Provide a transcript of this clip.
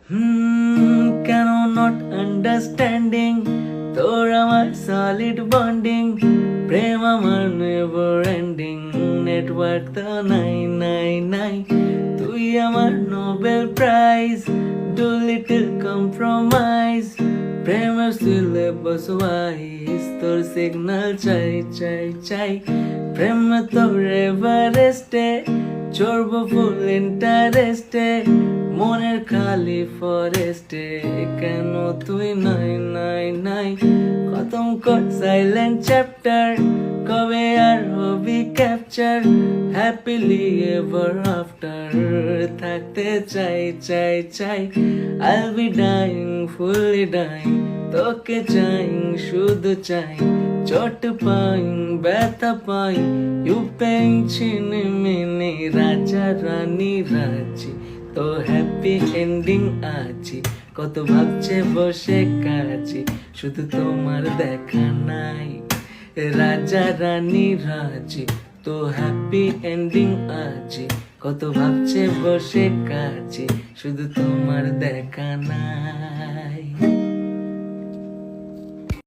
কেন not understanding তোর আমার সলিড বন্ডিং, প্রেম আমার নেভার এন্ডিং, নেটওয়ার্ক তো নাই নাই নাই, তুই আমার Nobel prize, do little compromise, প্রেমের সিলেবাস ওয়াইজ, তোর সিগন্যাল চাই চাই চাই, প্রেম তোর এভারেস্টে চড়বো ফুল ইন্টারেস্টে, মনের খালি ফরেস্টে, কেন তুই নাই নাই নাই, খতম কর সাইলেন্ট চ্যাপ্টার, কবে আর হবি ক্যাপচার, হ্যাপিলি এভার আফটার, থাকতে চাই চাই চাই, I'll be dying, fully dying, তোকে চাই শুধু চাই, চোট পাই ব্যথা পাই, ইউ পেইং ছিনে মিনি, রাজা রানী রাজি, তো হ্যাপি এন্ডিং আছি, কত ভাবছে বসে কাছি, শুধু তোমার দেখা নাই, রাজা রানী রাজি, তো হ্যাপি এন্ডিং আছি, কত ভাবছে বসে কাছি, শুধু তোমার দেখা নাই।